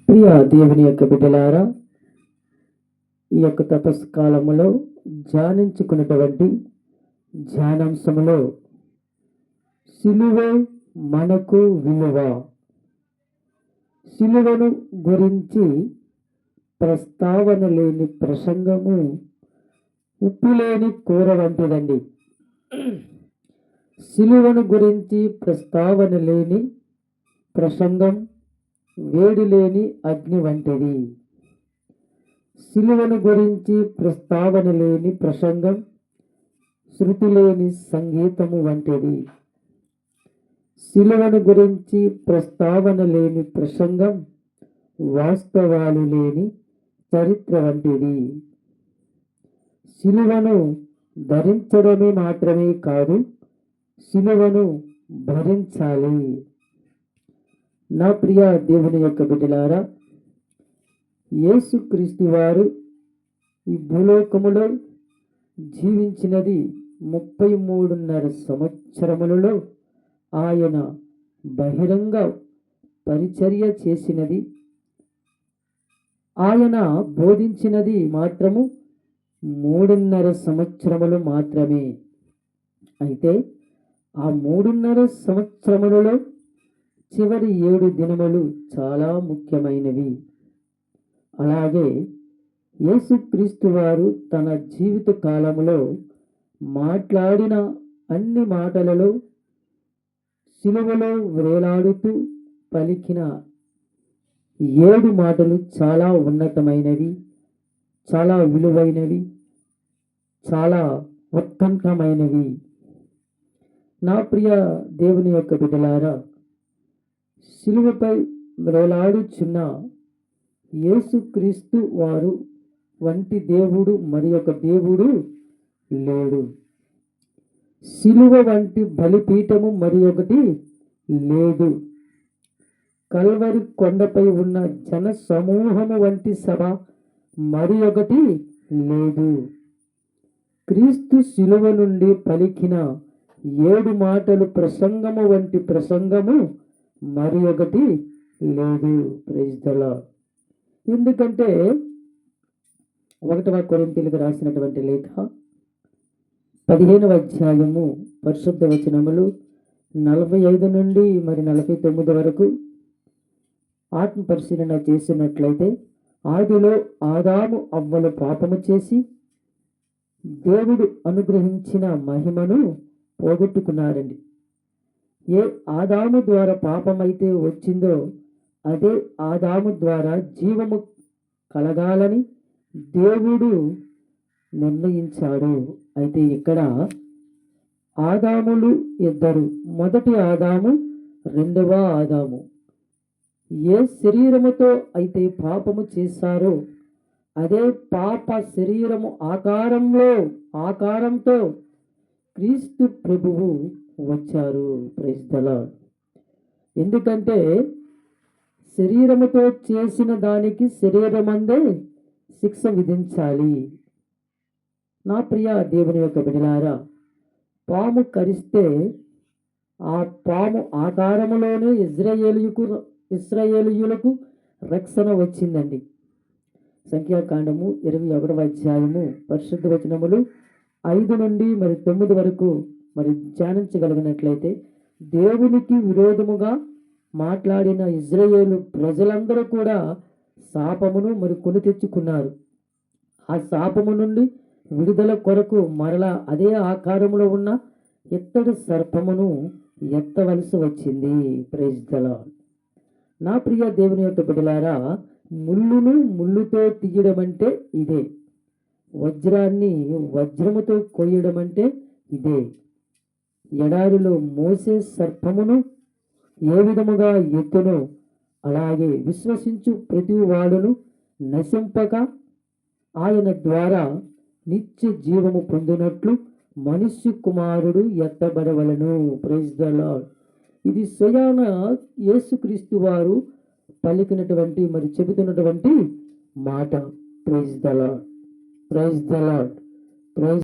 ప్రియ దేవుని యొక్క బిడ్డలారా, ఈ యొక్క తపస్కాలములో ధ్యానించుకున్నటువంటి ధ్యానాంశములో సిలువే మనకు విలువ, సిలువను గురించి ప్రస్తావన లేని ప్రసంగము ఉప్పు లేని కూర వంటిదండి. సిలువను గురించి ప్రస్తావన లేని ప్రసంగం వేడి లేని అగ్ని వంటిది. సిలువను గురించి ప్రస్తావన లేని ప్రసంగం శృతి లేని సంగీతము వంటిది. సిలువను గురించి ప్రస్తావన లేని ప్రసంగం వాస్తవాలు లేని చరిత్ర వంటిది. సిలువను ధరించడమే మాత్రమే కాదు, సిలువను భరించాలి. నా ప్రియ దేవుని యొక్క బిడ్డలారా, యేసుక్రీస్తు వారు ఈ భూలోకములో జీవించినది 33.5 సంవత్సరములలో ఆయన బహిరంగ పరిచర్య చేసినది, ఆయన బోధించినది మాత్రము 3.5 సంవత్సరములు మాత్రమే. అయితే ఆ 3.5 సంవత్సరములలో చివరి 7 దినములు చాలా ముఖ్యమైనవి. అలాగే యేసుక్రీస్తు వారు తన జీవిత కాలములో మాట్లాడిన అన్ని మాటలలో సిలువలో వేలాడుతూ పలికిన 7 మాటలు చాలా ఉన్నతమైనవి, చాలా విలువైనవి, చాలా ఉత్కంఠమైనవి. నా ప్రియ దేవుని యొక్క బిడ్డలారా, సిలువపై వేలాడుచున్న యేసుక్రీస్తు వారు వంటి దేవుడు మరి ఒక దేవుడు లేడు. సిలువ వంటి బలిపీఠము మరి ఒకటి లేదు. కల్వరి కొండపై ఉన్న జన సమూహము వంటి సభ మరి ఒకటి లేదు. క్రీస్తు సిలువ నుండి పలికిన 7 మాటలు ప్రసంగము వంటి ప్రసంగము మరి ఒకటి లేదు. Praise the lord. ఎందుకంటే 1వ కొరింథీయులకు రాసినటువంటి లేఖ 15వ అధ్యాయము పరిశుద్ధ వచనములు 45 నుండి 49 వరకు ఆత్మ పరిశీలన చేసినట్లయితే, ఆదిలో ఆదాము అవ్వలు పాపము చేసి దేవుడు అనుగ్రహించిన మహిమను పోగొట్టుకున్నారండి. ఏ ఆదాము ద్వారా పాపమైతే వచ్చిందో అదే ఆదాము ద్వారా జీవము కలగాలని దేవుడు నిర్ణయించాడు. అయితే ఇక్కడ ఆదాములు ఇద్దరు, మొదటి ఆదాము, రెండవ ఆదాము. ఏ శరీరముతో అయితే పాపము చేశారో అదే పాప శరీరము ఆకారంతో క్రీస్తు ప్రభువు వచ్చారు. Praise the lord. ఎందుకంటే శరీరముతో చేసిన దానికి శరీరమందే శిక్ష విధించాలి. నా ప్రియ దేవుని యొక్క బిడ్డలారా, పాము కరిస్తే ఆ పాము ఆకారములోనే ఇశ్రాయేలీయులకు రక్షణ వచ్చిందండి. సంఖ్యాకాండము 21వ అధ్యాయము పరిశుద్ధ వచనములు 5 నుండి 9 వరకు ధ్యానించగలిగినట్లయితే, దేవునికి విరోధముగా మాట్లాడిన ఇజ్రాయేలు ప్రజలందరూ కూడా శాపమును కొని తెచ్చుకున్నారు. ఆ శాపము నుండి విడుదల కొరకు మరలా అదే ఆకారములో ఉన్న ఎత్తడి సర్పమును ఎత్తవలసి వచ్చింది. Praise the lord. నా ప్రియ దేవుని యొక్క బిడ్డలారా, ముళ్ళును ముళ్ళుతో తీయడం అంటే ఇదే. వజ్రాన్ని వజ్రముతో కొయ్యడం అంటే ఇదే. ఎడారిలో మోసే సర్పమును ఏ విధముగా ఎత్తునో అలాగే విశ్వసించు ప్రతి వాడును నశింపక ఆయన ద్వారా నిత్య జీవము పొందినట్లు మనుష్య కుమారుడు ఎత్తబడవలను. Praise the lord. ఇది స్వయాన యేసుక్రీస్తు వారు పలికినటువంటి చెబుతున్నటువంటి మాట. Praise the lord. Praise the lord. Praise